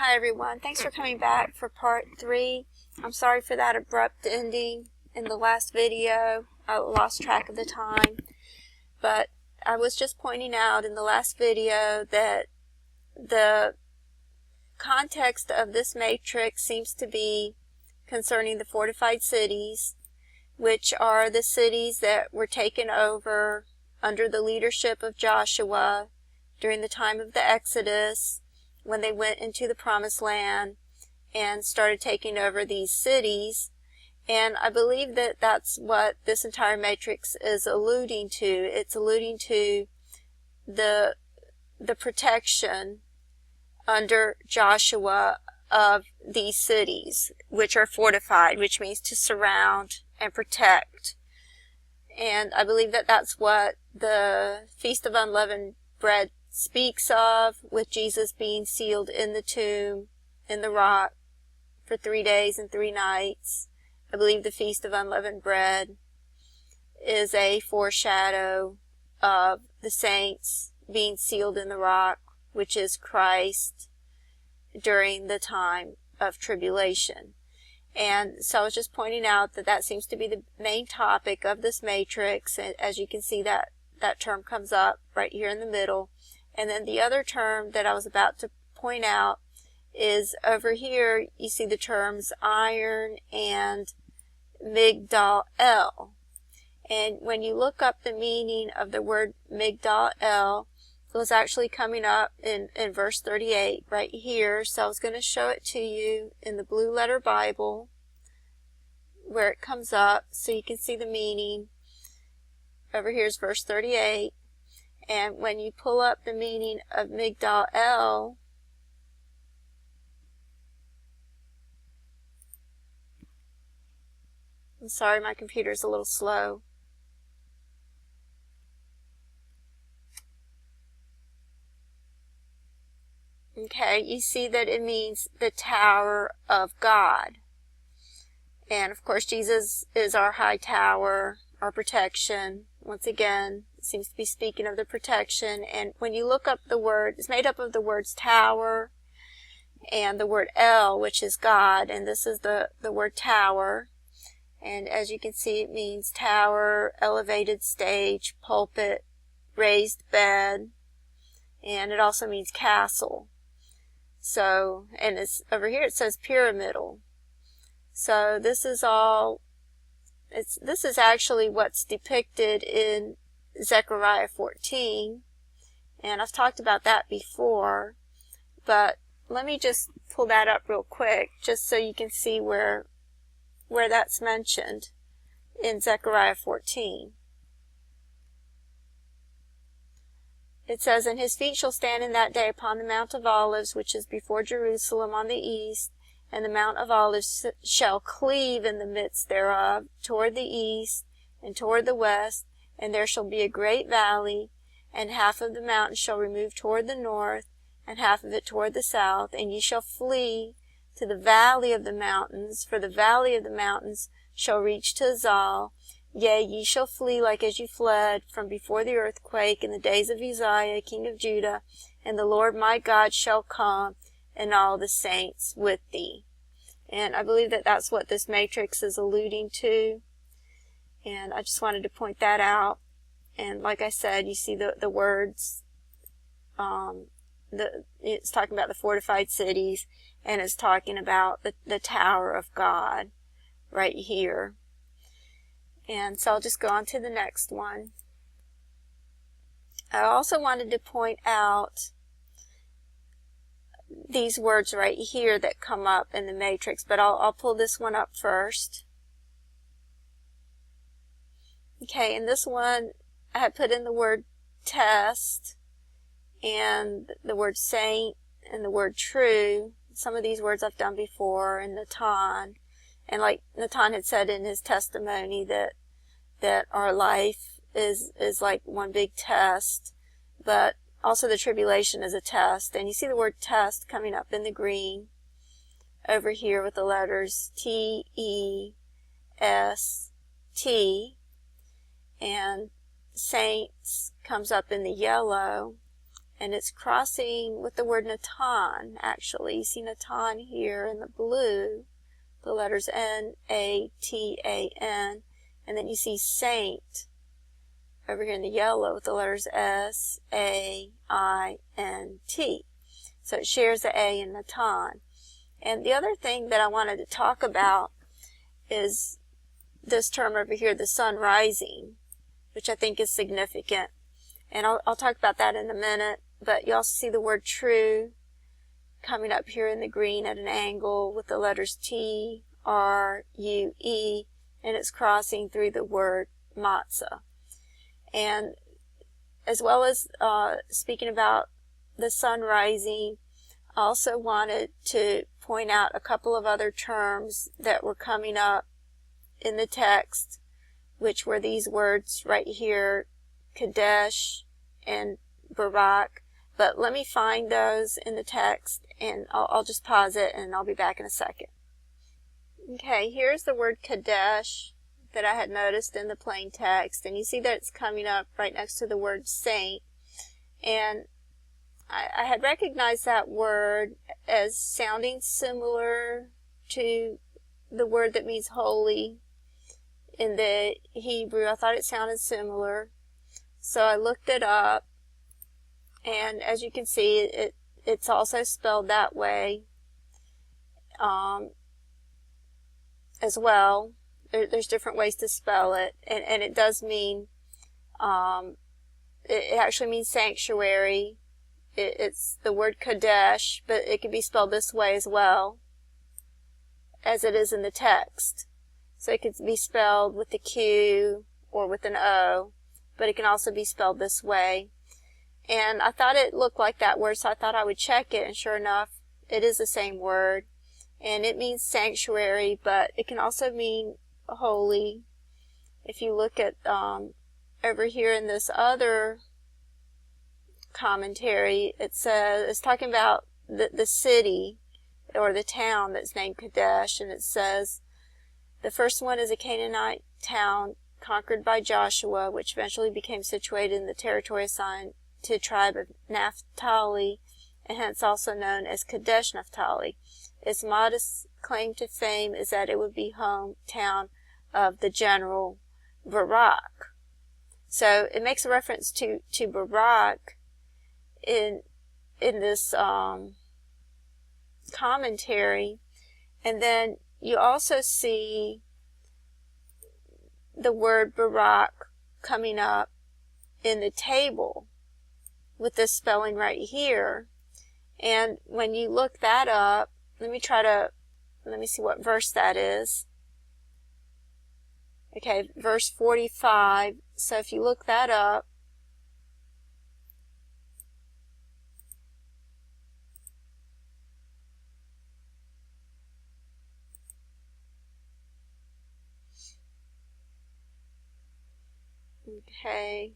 Hi everyone, thanks for coming back for part 3. I'm sorry for that abrupt ending in the last video. I lost track of the time, but I was just pointing out in the last video that the context of this matrix seems to be concerning the fortified cities, which are the cities that were taken over under the leadership of Joshua during the time of the Exodus, when they went into the Promised Land and started taking over these cities. And I believe that that's what this entire matrix is alluding to. It's alluding to the protection under Joshua of these cities, which are fortified, which means to surround and protect. And I believe that that's what the Feast of Unleavened Bread speaks of, with Jesus being sealed in the tomb, in the rock, for 3 days and 3 nights. I believe the Feast of Unleavened Bread is a foreshadow of the saints being sealed in the rock, which is Christ, during the time of tribulation. And so I was just pointing out that that seems to be the main topic of this matrix. And as you can see, that term comes up right here in the middle. And then the other term that I was about to point out is over here. You see the terms iron and Migdal-el. And when you look up the meaning of the word Migdal-el, it was actually coming up in verse 38 right here. So I was going to show it to you in the Blue Letter Bible where it comes up so you can see the meaning. Over here is verse 38. And when you pull up the meaning of Migdal-el, I'm sorry, my computer's a little slow. Okay, you see that it means the tower of God. And of course, Jesus is our high tower, our protection. Once again, it seems to be speaking of the protection. And when you look up the word, it's made up of the words tower and the word El, which is God. And this is the word tower. And as you can see, it means tower, elevated stage, pulpit, raised bed. And it also means castle. So, and it's over here it says pyramidal. So this is all, this is actually what's depicted in Zechariah 14. And I've talked about that before. But let me just pull that up real quick, just so you can see where that's mentioned in Zechariah 14. It says, "And his feet shall stand in that day upon the Mount of Olives, which is before Jerusalem on the east, and the Mount of Olives shall cleave in the midst thereof, toward the east and toward the west, and there shall be a great valley, and half of the mountain shall remove toward the north, and half of it toward the south, and ye shall flee to the valley of the mountains, for the valley of the mountains shall reach to Zal. Yea, ye shall flee like as you fled from before the earthquake in the days of Uzziah, king of Judah, and the Lord my God shall come, and all the saints with thee." And I believe that that's what this matrix is alluding to. And I just wanted to point that out. And like I said, you see the words, it's talking about the fortified cities, and it's talking about the tower of God right here. And so I'll just go on to the next one. I also wanted to point out these words right here that come up in the matrix, but I'll pull this one up first. Okay, in this one, I had put in the word test, and the word saint, and the word true. Some of these words I've done before, and Natan. And like Natan had said in his testimony, that our life is like one big test, but also the tribulation is a test. And you see the word test coming up in the green over here with the letters T-E-S-T, and saints comes up in the yellow, and it's crossing with the word Natan, actually. You see Natan here in the blue, the letters N-A-T-A-N, and then you see saint over here in the yellow with the letters S-A-I-N-T. So it shares the A in Natan. And the other thing that I wanted to talk about is this term over here, the sun rising, which I think is significant. And I'll talk about that in a minute. But you also see the word true coming up here in the green at an angle with the letters T-R-U-E, and it's crossing through the word Matzah. And as well as speaking about the sun rising, I also wanted to point out a couple of other terms that were coming up in the text, which were these words right here, Kadesh and Barak. But let me find those in the text, and I'll just pause it, and I'll be back in a second. Okay, here's the word Kadesh that I had noticed in the plain text, and you see that it's coming up right next to the word saint. And I had recognized that word as sounding similar to the word that means holy in the Hebrew. I thought it sounded similar, so I looked it up. And as you can see, it's also spelled that way as well. There's different ways to spell it, and it does mean, it actually means sanctuary. It's the word Kadesh, but it can be spelled this way as well as it is in the text. So it could be spelled with a Q or with an O, but it can also be spelled this way. And I thought it looked like that word, so I thought I would check it, and sure enough, it is the same word. And it means sanctuary, but it can also mean holy. If you look at over here in this other commentary, it says, it's talking about the city or the town that's named Kadesh, and it says, the first one is a Canaanite town conquered by Joshua, which eventually became situated in the territory assigned to the tribe of Naphtali, and hence also known as Kadesh Naphtali. Its modest claim to fame is that it would be hometown of the general Barak. So it makes a reference to Barak in this commentary. And then you also see the word Barak coming up in the table with this spelling right here. And when you look that up, let me see what verse that is. Okay, verse 45. So if you look that up, okay,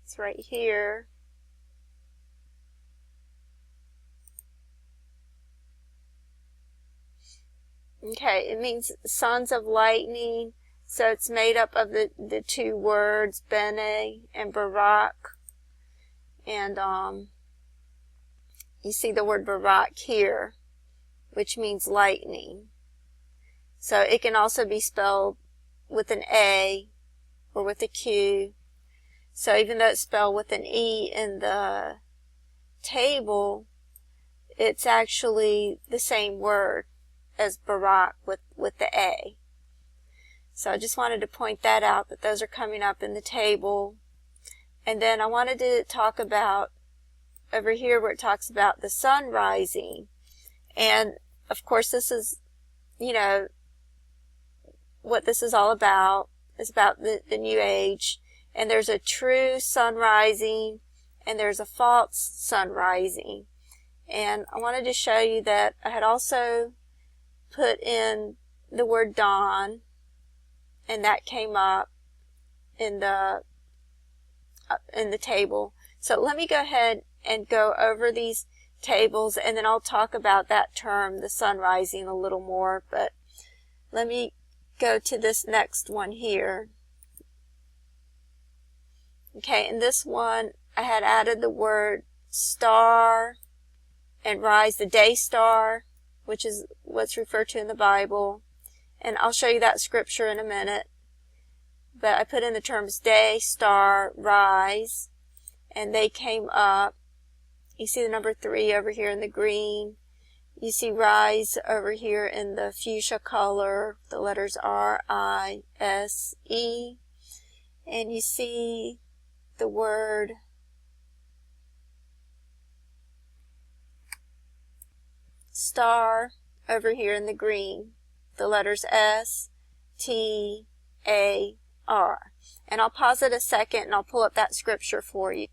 it's right here. Okay, it means sons of lightning. So it's made up of the two words, Bene and Barak. And you see the word Barak here, which means lightning. So it can also be spelled with an A or with a Q. So even though it's spelled with an E in the table, it's actually the same word as Barak with the A. So I just wanted to point that out, that those are coming up in the table. And then I wanted to talk about over here where it talks about the sun rising. And of course this is, you know, what this is all about. It's about the new age. And there's a true sun rising and there's a false sun rising. And I wanted to show you that I had also put in the word dawn, and that came up in the table. So let me go ahead and go over these tables, and then I'll talk about that term, the sun rising, a little more. But let me go to this next one here. Okay, in this one I had added the word star, and rise, the day star, which is what's referred to in the Bible. And I'll show you that scripture in a minute. But I put in the terms day, star, rise, and they came up. You see the number 3 over here in the green. You see rise over here in the fuchsia color, the letters R-I-S-E. And you see the word star over here in the green, the letters S-T-A-R. And I'll pause it a second and I'll pull up that scripture for you.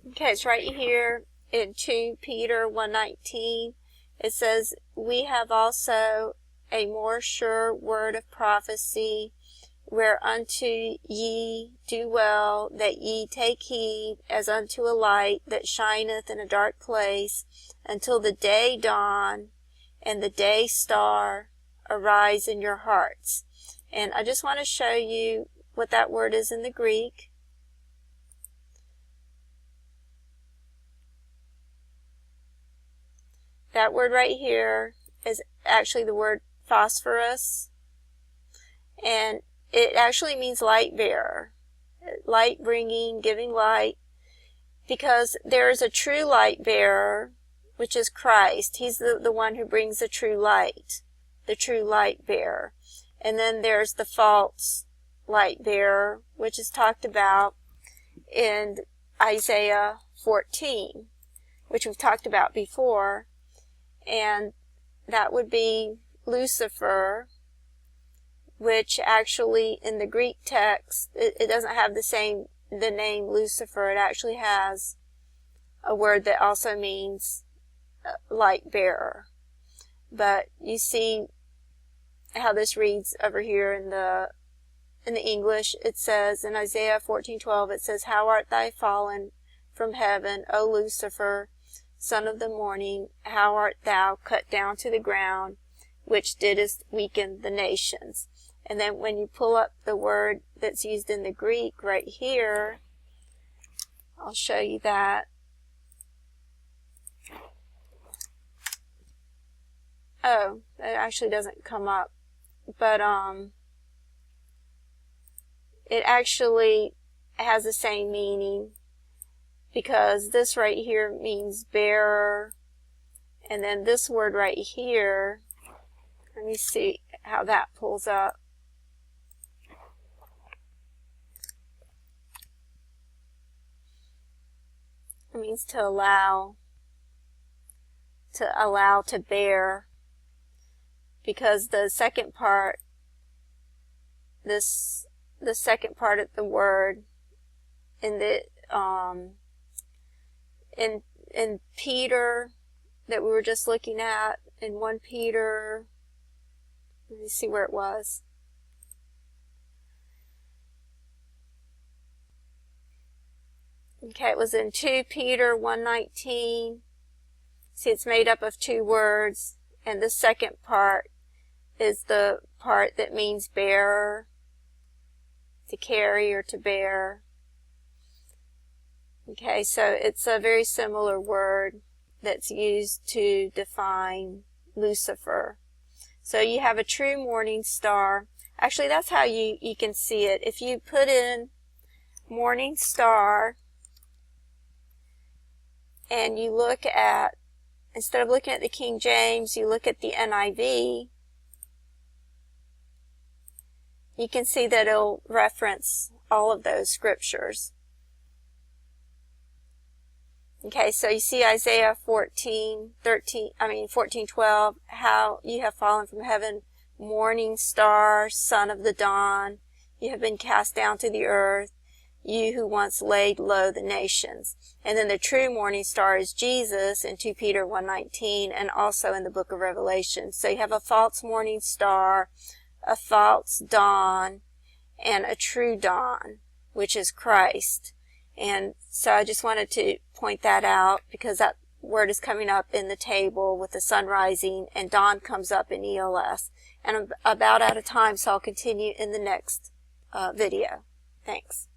Okay, it's right here in 2 Peter 1:19. It says, we have also a more sure word of prophecy, whereunto ye do well that ye take heed, as unto a light that shineth in a dark place, until the day dawn and the day star arise in your hearts. And I just want to show you what that word is in the Greek. That word right here is actually the word phosphorus, and it actually means light bearer, light bringing, giving light, because there is a true light bearer, which is Christ. He's the one who brings the true light bearer. And then there's the false light bearer, which is talked about in Isaiah 14, which we've talked about before. And that would be Lucifer, which actually in the Greek text, it doesn't have the name Lucifer. It actually has a word that also means light bearer. But you see how this reads over here in the English. It says in Isaiah 14:12, it says, how art thou fallen from heaven, O Lucifer, son of the morning, how art thou cut down to the ground, which didst weaken the nations. And then when you pull up the word that's used in the Greek right here, I'll show you that. Oh, it actually doesn't come up. But it actually has the same meaning, because this right here means bearer, and then this word right here, let me see how that pulls up. It means to allow, to bear, because the second part, the second part of the word in the in Peter that we were just looking at, in 1 Peter, let me see where it was. Okay, it was in 2 Peter 1:19. See, it's made up of 2 words, and the second part is the part that means bearer, to carry or to bear. Okay, so it's a very similar word that's used to define Lucifer. So you have a true morning star. Actually, that's how you can see it. If you put in morning star and you look at, instead of looking at the King James, you look at the NIV, you can see that it'll reference all of those scriptures. Okay, so you see Isaiah 14:12, how you have fallen from heaven, morning star, son of the dawn, you have been cast down to the earth, you who once laid low the nations. And then the true morning star is Jesus in 2 Peter 1:19, and also in the book of Revelation. So you have a false morning star, a false dawn, and a true dawn, which is Christ. And so I just wanted to point that out, because that word is coming up in the table with the sun rising, and dawn comes up in ELS. And I'm about out of time, so I'll continue in the next video. Thanks.